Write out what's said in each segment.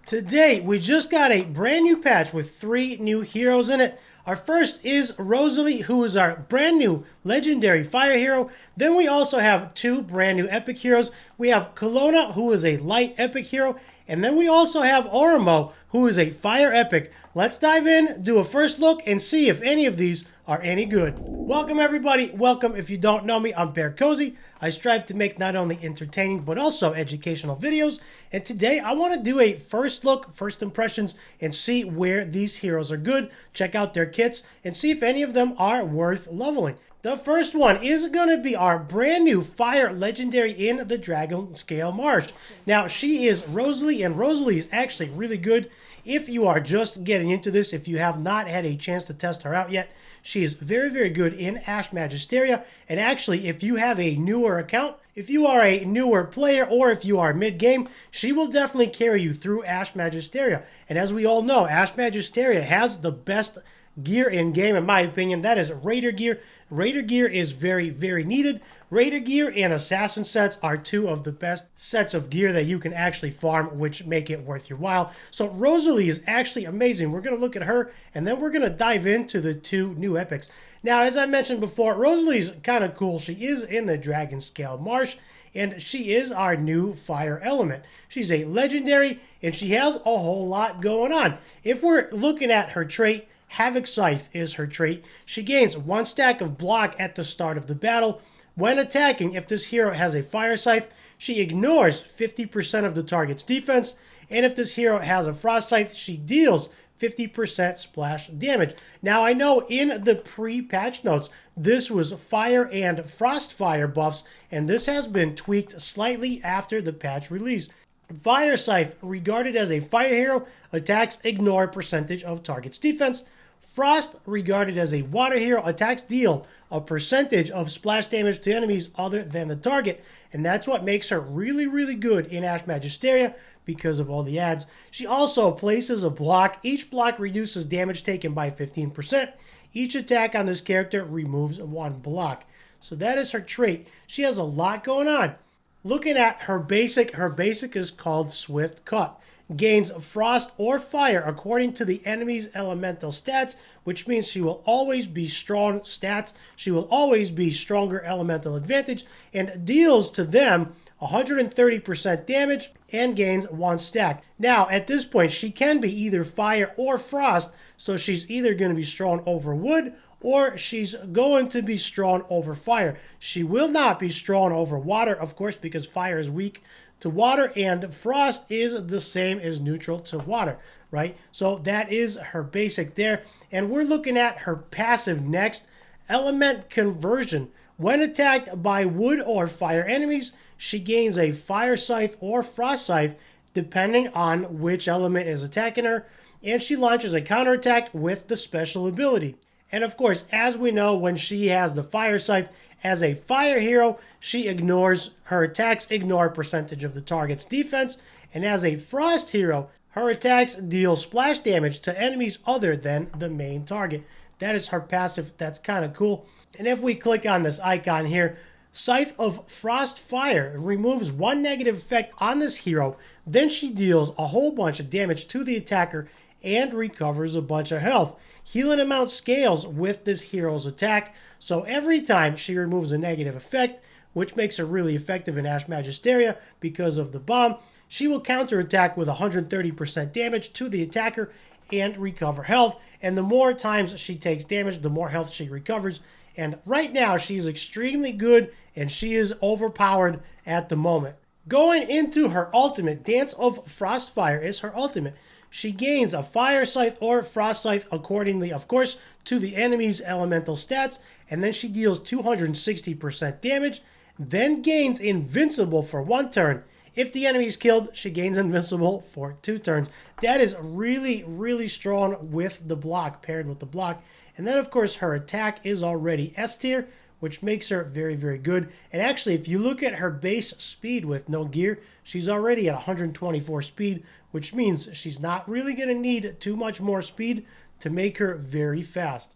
Today, we just got a brand new patch with 3 new heroes in it. Our first is Rosalie, who is our brand new legendary fire hero. Then we also have 2 brand new epic heroes. We have Kalona, who is a light epic hero. And then we also have Oramo, who is a fire epic. Let's dive in, do a first look, and see if any of these are any good. Welcome everybody, welcome. If you don't know me, I'm BearCozy. I strive to make not only entertaining but also educational videos, and today I want to do a first look, first impressions, and see where these heroes are good, check out their kits, and see if any of them are worth leveling. The first one is going to be our brand new fire legendary in the Dragon Scale Marsh. Now, she is Rosalie, and Rosalie is actually really good if you are just getting into this, if you have not had a chance to test her out yet. She is very, very good in Ash Magisteria, and actually, if you have a newer account, if you are a newer player, or if you are mid-game, she will definitely carry you through Ash Magisteria. And as we all know, Ash Magisteria has the best gear in game, in my opinion. That is Raider gear. Raider gear is very, very needed. Raider gear and assassin sets are 2 of the best sets of gear that you can actually farm, which make it worth your while. So Rosalie is actually amazing. We're going to look at her, and then we're going to dive into the 2 new epics. Now, as I mentioned before, Rosalie's kind of cool. She is in the Dragon Scale Marsh, and she is our new fire element. She's a legendary, and she has a whole lot going on. If we're looking at her trait, Havoc Scythe is her trait. She gains 1 stack of block at the start of the battle. When attacking, if this hero has a Fire Scythe, she ignores 50% of the target's defense. And if this hero has a Frost Scythe, she deals 50% splash damage. Now, I know in the pre-patch notes, this was Fire and Frost Fire buffs, and this has been tweaked slightly after the patch release. Fire Scythe, regarded as a fire hero, attacks ignore percentage of target's defense. Frost, regarded as a water hero, attacks deal a percentage of splash damage to enemies other than the target. And that's what makes her really, really good in Ash Magisteria because of all the ads. She also places a block. Each block reduces damage taken by 15%. Each attack on this character removes 1 block. So that is her trait. She has a lot going on. Looking at her basic is called Swift Cut. Gains frost or fire according to the enemy's elemental stats, which means she will always be strong stats. She will always be stronger elemental advantage and deals to them 130% damage and gains 1 stack. Now, at this point, she can be either fire or frost, so she's either going to be strong over wood or she's going to be strong over fire. She will not be strong over water, of course, because fire is weak to water and frost is the same as neutral to water, right? So that is her basic there. And we're looking at her passive next, Element Conversion. When attacked by wood or fire enemies, she gains a Fire Scythe or Frost Scythe, depending on which element is attacking her. And she launches a counterattack with the special ability. And of course, as we know, when she has the Fire Scythe, as a fire hero, she ignores, her attacks ignore percentage of the target's defense. And as a frost hero, her attacks deal splash damage to enemies other than the main target. That is her passive. That's kind of cool. And if we click on this icon here, Scythe of Frost Fire removes 1 negative effect on this hero. Then she deals a whole bunch of damage to the attacker and recovers a bunch of health. Healing amount scales with this hero's attack, so every time she removes a negative effect, which makes her really effective in Ash Magisteria because of the bomb, she will counterattack with 130% damage to the attacker and recover health. And the more times she takes damage, the more health she recovers. And right now, she's extremely good, and she is overpowered at the moment. Going into her ultimate, Dance of Frostfire is her ultimate. She gains a Fire Scythe or Frost Scythe accordingly, of course, to the enemy's elemental stats, and then she deals 260% damage, then gains Invincible for 1 turn. If the enemy is killed, she gains Invincible for 2 turns. That is really, really strong with the block, paired with the block. And then, of course, her attack is already S tier, which makes her very, very good. And actually, if you look at her base speed with no gear, she's already at 124 speed, which means she's not really going to need too much more speed to make her very fast.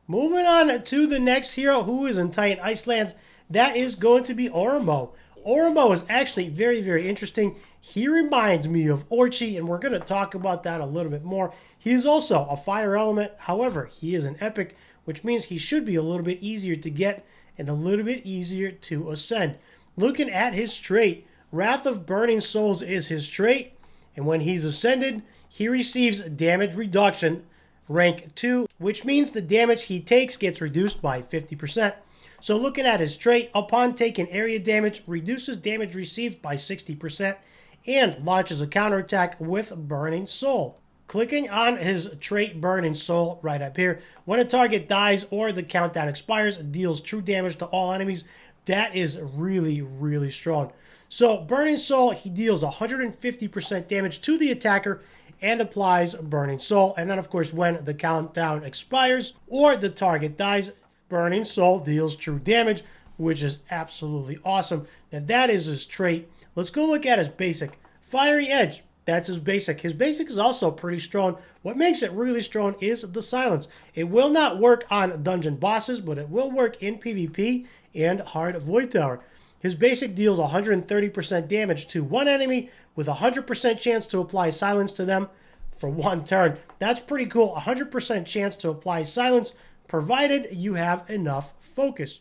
Moving on to the next hero who is in Titan Icelands, that is going to be Oramo. Oramo is actually very, very interesting. He reminds me of Orchi, and we're going to talk about that a little bit more. He is also a fire element. However, he is an epic, which means he should be a little bit easier to get and a little bit easier to ascend. Looking at his trait, Wrath of Burning Souls is his trait, and when he's ascended, he receives damage reduction, rank 2, which means the damage he takes gets reduced by 50%. So looking at his trait, upon taking area damage, reduces damage received by 60%, and launches a counterattack with Burning Soul. Clicking on his trait Burning Soul right up here, when a target dies or the countdown expires, deals true damage to all enemies. That is really, really strong. So Burning Soul, he deals 150% damage to the attacker and applies Burning Soul. And then, of course, when the countdown expires or the target dies, Burning Soul deals true damage, which is absolutely awesome. Now, that is his trait. Let's go look at his basic. Fiery Edge, that's his basic. His basic is also pretty strong. What makes it really strong is the silence. It will not work on dungeon bosses, but it will work in PvP and Hard Void Tower. His basic deals 130% damage to one enemy with 100% chance to apply silence to them for one turn. That's pretty cool. 100% chance to apply silence, provided you have enough focus.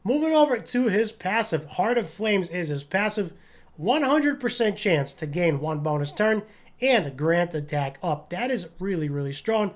Moving over to his passive. Heart of Flames is his passive. 100% chance to gain one bonus turn and grant attack up. That is really, really strong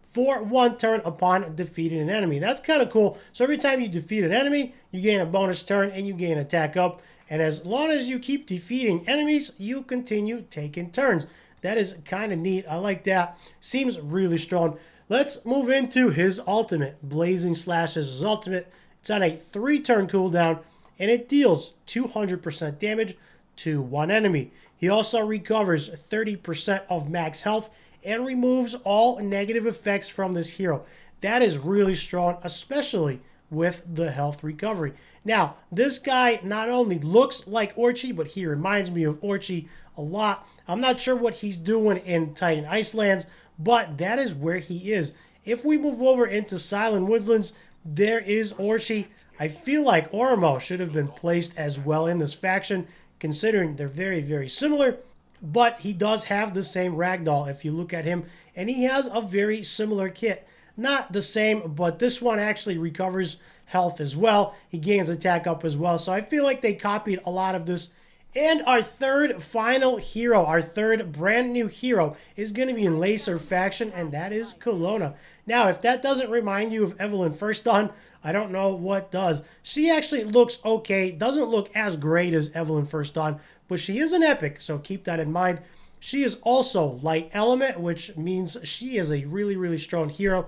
for one turn upon defeating an enemy. That's kind of cool. So every time you defeat an enemy, you gain a bonus turn and you gain attack up. And as long as you keep defeating enemies, you'll continue taking turns. That is kind of neat. I like that. Seems really strong. Let's move into his ultimate. Blazing Slash is his ultimate. It's on a 3-turn cooldown, and it deals 200% damage to one enemy. He also recovers 30% of max health and removes all negative effects from this hero. That is really strong, especially with the health recovery. Now, this guy not only looks like Orchi, but he reminds me of Orchi a lot. I'm not sure what he's doing in Titan Icelands, but that is where he is. If we move over into Silent Woodlands, there is Orchi. I feel like Oramo should have been placed as well in this faction, considering they're very, very similar. But he does have the same ragdoll if you look at him, and he has a very similar kit. Not the same, but this one actually recovers health as well. He gains attack up as well. So I feel like they copied a lot of this. And our third final hero, our third brand new hero, is going to be in Lacer faction, and that is Kalona. Now, if that doesn't remind you of Evelyn First Dawn, I don't know what does. She actually looks okay. Doesn't look as great as Evelyn First Dawn, but she is an epic, so keep that in mind. She is also light element, which means she is a really, really strong hero.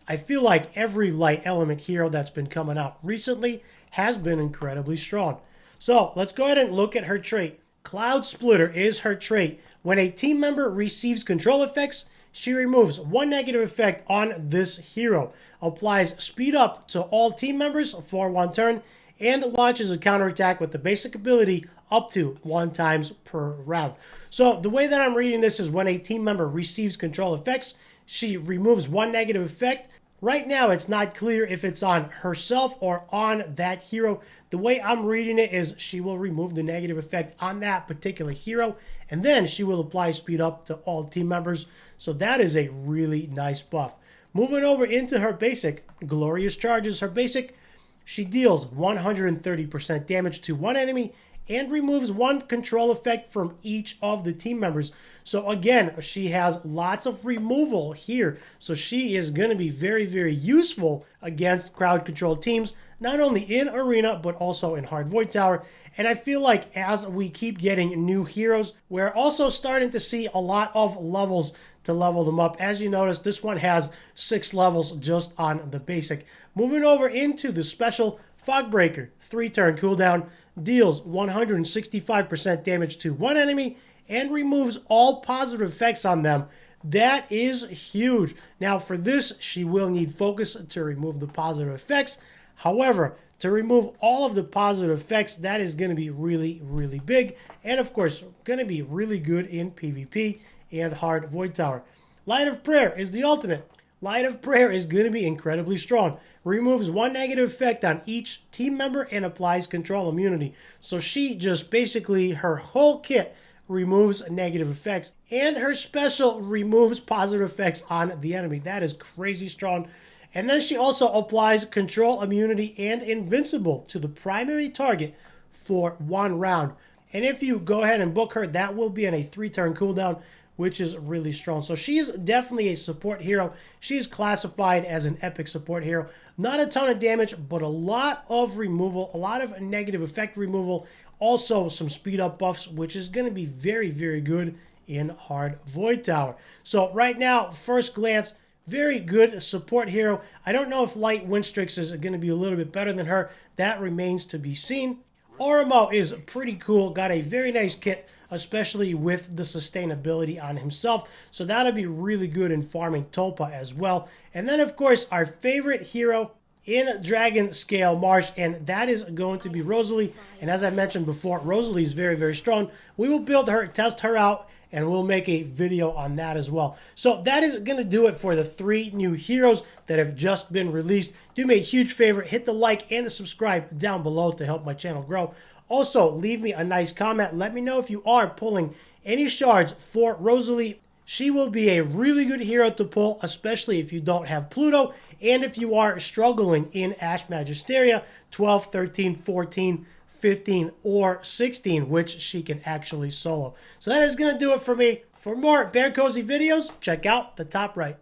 I feel like every light element hero that's been coming out recently has been incredibly strong. So let's go ahead and look at her trait. Cloud Splitter is her trait. When a team member receives control effects, she removes one negative effect on this hero, applies speed up to all team members for one turn, and launches a counterattack with the basic ability up to 1 times per round. So the way that I'm reading this is when a team member receives control effects, she removes one negative effect. Right now, it's not clear if it's on herself or on that hero. The way I'm reading it is she will remove the negative effect on that particular hero, and then she will apply speed up to all team members. So that is a really nice buff. Moving over into her basic, Glorious Charges. Her basic, she deals 130% damage to one enemy and removes one control effect from each of the team members. So again, she has lots of removal here. So she is going to be very, very useful against crowd control teams, not only in Arena, but also in Hard Void Tower. And I feel like as we keep getting new heroes, we're also starting to see a lot of levels to level them up. As you notice, this one has 6 levels just on the basic. Moving over into the special, Fogbreaker, 3-turn cooldown, deals 165% damage to one enemy and removes all positive effects on them. That is huge. Now for this, she will need focus to remove the positive effects. However, to remove all of the positive effects, that is going to be really, really big. And of course, going to be really good in PvP and Hard Void Tower. Light of Prayer is the ultimate. Light of Prayer is going to be incredibly strong. Removes one negative effect on each team member and applies control immunity. So she just basically, her whole kit removes negative effects, and her special removes positive effects on the enemy. That is crazy strong. And then she also applies control, immunity, and invincible to the primary target for 1 round. And if you go ahead and book her, that will be on a 3-turn cooldown, which is really strong. So she is definitely a support hero. She's classified as an epic support hero. Not a ton of damage, but a lot of removal, a lot of negative effect removal. Also some speed up buffs, which is going to be very, very good in Hard Void Tower. So right now, first glance, very good support hero. I don't know if Light Windstrix is going to be a little bit better than her. That remains to be seen. Oramo is pretty cool. Got a very nice kit, especially with the sustainability on himself. So that'll be really good in farming Tulpa as well. And then, of course, our favorite hero in Dragon Scale Marsh, and that is going to be Rosalie. And as I mentioned before, Rosalie is very, very strong. We will build her, test her out, and we'll make a video on that as well. So that is going to do it for the 3 new heroes that have just been released. Do me a huge favor, hit the like and the subscribe down below to help my channel grow. Also, leave me a nice comment. Let me know if you are pulling any shards for Rosalie. She will be a really good hero to pull, especially if you don't have Pluto, and if you are struggling in Ash Magisteria 12, 13, 14, 15, or 16, which she can actually solo. So that is going to do it for me. For more BearCozy videos, check out the top right.